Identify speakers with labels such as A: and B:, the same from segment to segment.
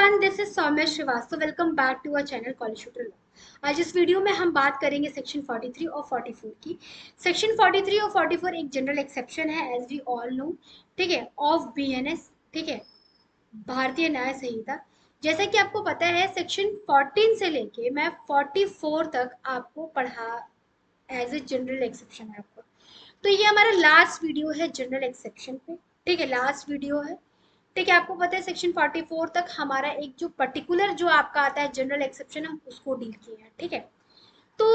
A: Everyone, this is Saumya Shrivastava. Welcome back to our channel college shooter law. आज इस video में हम बात करेंगे सेक्शन 43 और 44 की। सेक्शन 43 और 44 एक जनरल एक्सेप्शन है, एज वी ऑल नो, ठीक है, ऑफ बीएनएस, ठीक है, भारतीय न्याय संहिता। जैसा कि आपको पता है, सेक्शन 14 से लेके मैं 44 तक आपको पढ़ा एज ए जनरल एक्सेप्शन है आपको। तो ये हमारा लास्ट वीडियो है जनरल एक्सेप्शन पे, ठीक है, लास्ट वीडियो है, ठीक है। आपको पता है सेक्शन 44 तक हमारा एक जो पर्टिकुलर जो आपका आता है जनरल एक्सेप्शन, हम उसको डील किए हैं, ठीक है। तो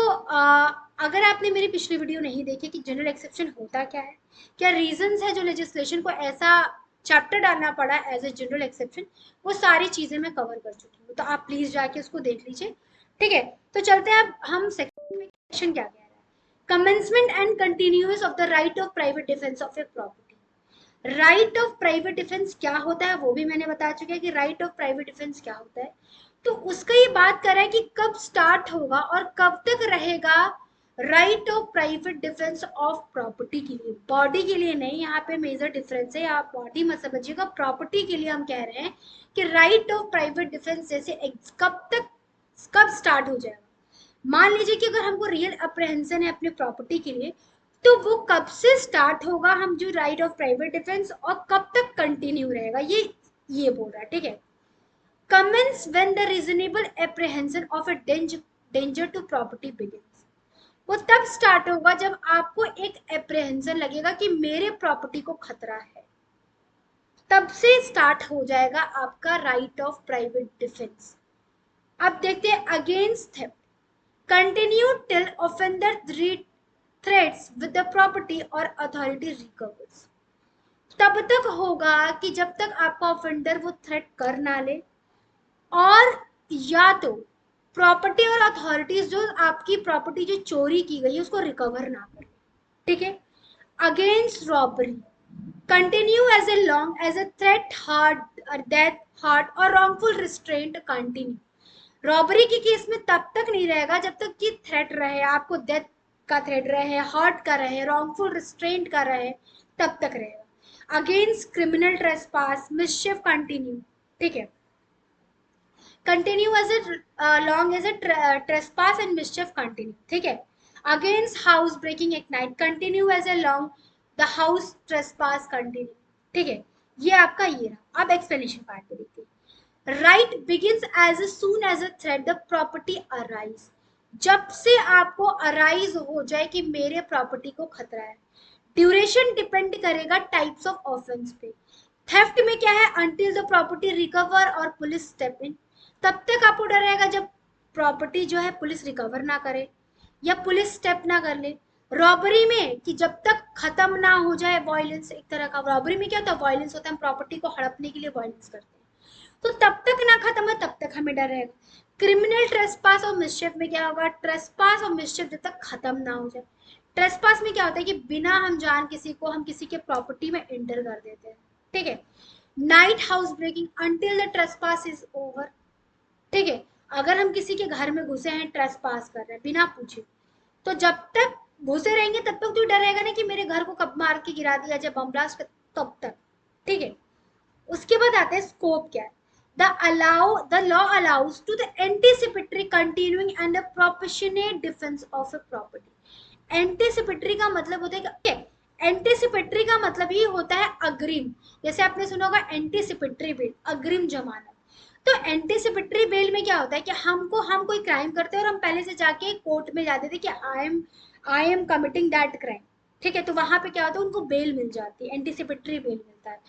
A: अगर आपने मेरी पिछली वीडियो नहीं देखी कि जनरल एक्सेप्शन होता क्या है, क्या रीजंस है जो लेजिस्लेशन को ऐसा चैप्टर डालना पड़ा एज ए जनरल एक्सेप्शन, वो सारी चीजें मैं कवर कर चुकी हूँ। तो आप प्लीज जाके उसको देख लीजिए, ठीक है। तो चलते हैं अब हम सेक्शन क्या कह रहे हैं। Commencement and continuous of the right of private defence of a property. Right of private defence क्या होता है वो भी मैंने बता चुका है कि राइट ऑफ प्राइवेट डिफेंस क्या होता है। तो उसका ये बात कर रहा है कि कब स्टार्ट होगा और कब तक रहेगा right of private defence of property के लिए, बॉडी के लिए नहीं। यहाँ पे मेजर डिफरेंस है, आप बॉडी मत समझिएगा, प्रॉपर्टी के लिए हम कह रहे हैं कि राइट ऑफ प्राइवेट डिफेंस जैसे कब तक, कब स्टार्ट हो जाएगा। मान लीजिए कि अगर हमको रियल अप्रहेंशन है अपने प्रॉपर्टी के लिए, तो वो कब से स्टार्ट होगा, हम जो राइट ऑफ प्राइवेट डिफेंस, और कब तक कंटिन्यू रहेगा, ये बोल रहा है, ठीक है। Commences when the reasonable apprehension of a danger to property begins. वो तब स्टार्ट होगा जब आपको एक एप्रीहेंशन लगेगा कि मेरे प्रॉपर्टी को खतरा है, तब से स्टार्ट हो जाएगा आपका राइट ऑफ प्राइवेट डिफेंस। अब देखते हैं against theft, continue till offender threats with the property और अथॉरिटी रिकवर्स। तब तक होगा कि जब तक आपका ऑफेंडर वो थ्रेट कर ना ले, और या तो प्रॉपर्टी और अथॉरिटीज जो आपकी प्रॉपर्टी जो चोरी की गई है उसको रिकवर ना कर, ठीक है। Against robbery, continue as a long as a threat, hurt death, hurt और रॉन्गफुल रिस्ट्रेंट कंटिन्यू। रॉबरी के केस में तब तक नहीं रहेगा जब तक कि थ्रेट रहे, आपको डेथ का थ्रेट रहे, हर्ट का रहे, रॉन्गफुल रिस्ट्रेंट का रहे, तब तक रहेगा। Against criminal trespass, mischief continue, ठीक है, continue as a long as a trespass and mischief continue, ठीक है। Against house breaking at night, continue as a long the house trespass continue, ठीक है। ये आपका ये रहा। अब एक्सप्लेनेशन पार्ट पे देखते हैं। right begins as soon as a threat the property arise। जब से आपको अराइज हो जाए कि मेरे प्रॉपर्टी को खतरा है। ड्यूरेशन डिपेंड करेगा टाइप्स ऑफ ऑफेंस पे। थेफ्ट में क्या है, until the property recover और पुलिस स्टेप इन। तब तक आपको डर रहेगा जब प्रॉपर्टी जो है पुलिस रिकवर ना करे या पुलिस स्टेप ना कर ले। रॉबरी में कि जब तक खत्म ना हो जाए वायलेंस, एक तरह का रॉबरी में क्या होता है, वायलेंस होता है, हम प्रॉपर्टी को हड़पने के लिए वायलेंस करते हैं, तो तब तक ना खत्म है तब तक हमें डर रहेगा। क्रिमिनल ट्रेसपास और मिसचिफ में क्या होगा, ट्रेसपास और मिसचिफ जब तक खत्म ना हो जाए। ट्रेसपास में क्या होता है कि बिना हम जान किसी को हम किसी के प्रॉपर्टी में एंटर कर देते हैं, ठीक है। Night house breaking until the trespass is over, ठीक है। अगर हम किसी के घर में घुसे हैं, ट्रेसपास कर रहे हैं बिना पूछे, तो जब तक घुसे रहेंगे तब तक तो डर रहेगा ना कि मेरे घर को कब मार के गिरा दिया जाए, बम ब्लास्ट, तब तक, ठीक है। उसके बाद आते हैं स्कोप क्या है। The law allows to the anticipatory, continuing and a proportionate defense of a property। Anticipatory का मतलब होता है कि एंटीसिपेटरी का मतलब ये होता है अग्रिम। जैसे आपने सुना होगा एंटीसिपेटरी बेल, अग्रिम जमानत। तो एंटीसिपेटरी बेल में क्या होता है कि हम कोई क्राइम करते हैं और हम पहले से जाके कोर्ट में जाते थे कि I am committing that crime, ठीक है। तो वहां पे क्या होता है, उनको बेल मिल जाती है, एंटीसिपेटरी बेल मिलता है।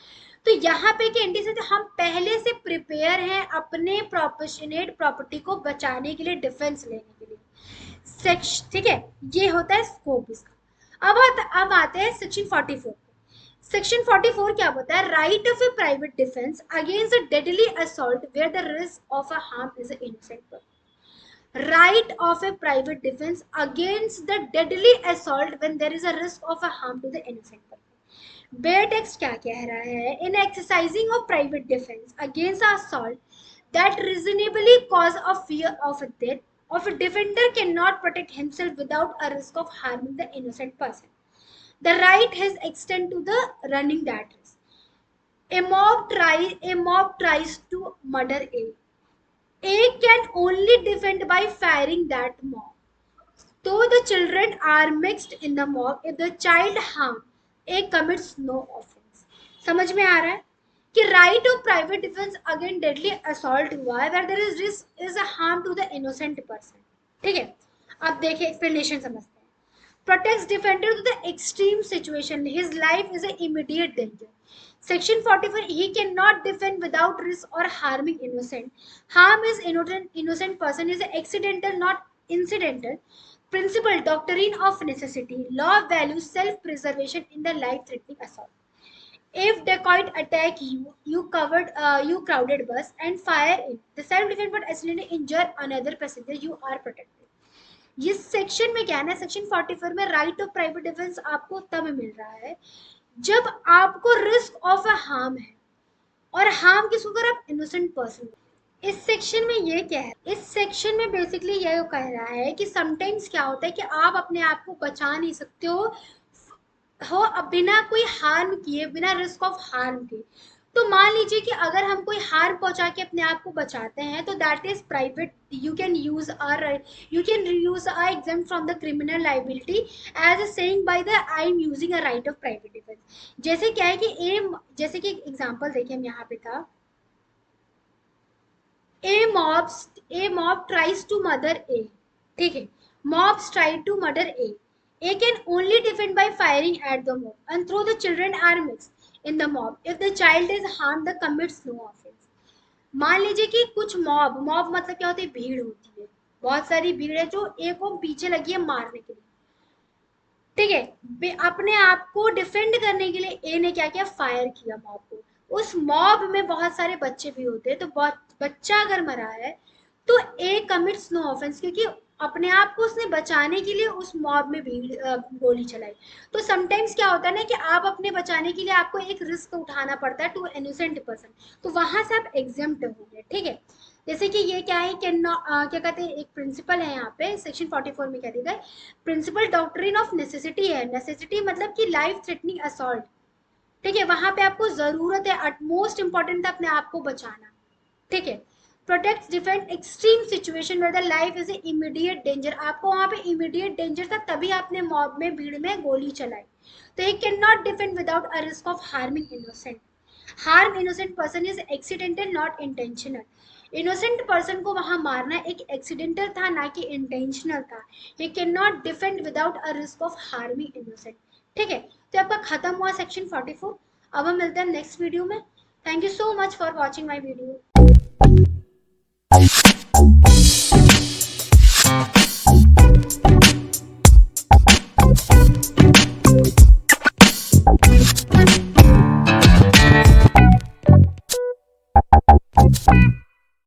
A: तो यहाँ पे कि एंटीसिपेटरी, हम पहले से प्रिपेयर हैं अपने प्रोपोर्शनेट प्रॉपर्टी को बचाने के लिए, डिफेंस लेने के लिए, सेक्शन, ठीक है। ये होता है स्कोप इसका। अब आते हैं सेक्शन 44। सेक्शन 44 क्या होता है, right of a private defence against a deadly assault where the risk of a harm is innocent person. Right of a private defence against the deadly assault when there is a risk of a harm to the innocent person. Bare text क्या कह रहा है, in exercising of private defence against assault that reasonably cause a fear of a death of a defender cannot protect himself without a risk of harming the innocent person. The right has extend to the running that risk. A mob tries to murder A, A can only defend by firing that mob. Though the children are mixed in the mob, if the child harm, A commits no offense. समझ में आ रहा है कि right of private defence again deadly assault हुआ है where there is risk is a harm to the innocent person. ठीक है, अब देखिए एक्सप्लेनेशन समझते हैं. Protects defender to the extreme situation. His life is an immediate danger. Section 44, he cannot defend without risk or harming innocent. Harm is innocent person is accidental, not incidental. Principle, doctrine of necessity. Law values self-preservation in the life-threatening assault. If dacoit attack you, you crowded bus and fire in the self-defense but accidentally injure another passenger, you are protected. इस section में क्या है ना, section 44 में right of private defence आपको तब मिल रहा है जब आपको रिस्क ऑफ अ हार्म है, और हार्म किसको कर, आप इनोसेंट पर्सन. इस सेक्शन में ये क्या है, इस सेक्शन में बेसिकली ये कह रहा है कि समटाइम्स क्या होता है कि आप अपने आप को बचा नहीं सकते हो बिना कोई हार्म किए, बिना रिस्क ऑफ हार्म के. तो मान लीजिए कि अगर हम कोई हार्म पहुंचा के अपने आप को बचाते हैं तो that is private. You can use exam from the criminal liability as a saying by the I am using a right of private defence. जैसे क्या है कि जैसे कि एग्जांपल देखिए, हम यहाँ पे था, a mob tries to murder A. ठीक है, mobs try to murder A. A can only defend by firing at the mob, and though the children are mixed in the mob, if the child is harmed, the commits no offense. मान लीजिए कि कुछ mob मतलब क्या होती है, भीड़ होती है, बहुत सारी भीड़ है जो ए को पीछे लगी है मारने के लिए. ठीक है, अपने आप को डिफेंड करने के लिए ए ने क्या किया, फायर किया मॉब को. उस मॉब में बहुत सारे बच्चे भी होते हैं, तो बहुत बच्चा अगर मरा है तो ए कमिट्स नो ऑफेंस, क्योंकि अपने आप को उसने बचाने के लिए उस मॉब में गोली चलाई. तो समटाइम्स क्या होता है ना कि आप अपने बचाने के लिए आपको एक रिस्क उठाना पड़ता है टू इनोसेंट पर्सन, तो वहां से आप एग्जेम्प्ट होंगे. ठीक है, जैसे कि ये क्या है, क्या कहते हैं, एक प्रिंसिपल है यहाँ पे सेक्शन 44 में क्या दिया है, प्रिंसिपल डॉक्ट्रिन ऑफ नेसेसिटी है. नेसेसिटी मतलब कि लाइफ थ्रेटनिंग असॉल्ट. ठीक है, वहां पे आपको जरूरत है, मोस्ट इंपॉर्टेंट है अपने आप को बचाना. ठीक है, protect defend extreme situation where the life is immediate danger. आपको वहां पे इमीडिएट डेंजर था तभी आपने मॉब में भीड़ में गोली चलाई. तो he can not defend without a risk of harming innocent. Harm innocent person is accidental not intentional. Innocent person को वहां मारना एक एक्सीडेंटल था, ना कि इंटेंशनल था. He can not defend without a risk of harming innocent. ठीक है, तो आपका खत्म हुआ सेक्शन 44. अब हम मिलते हैं नेक्स्ट वीडियो में. Thank you so much for watching my video.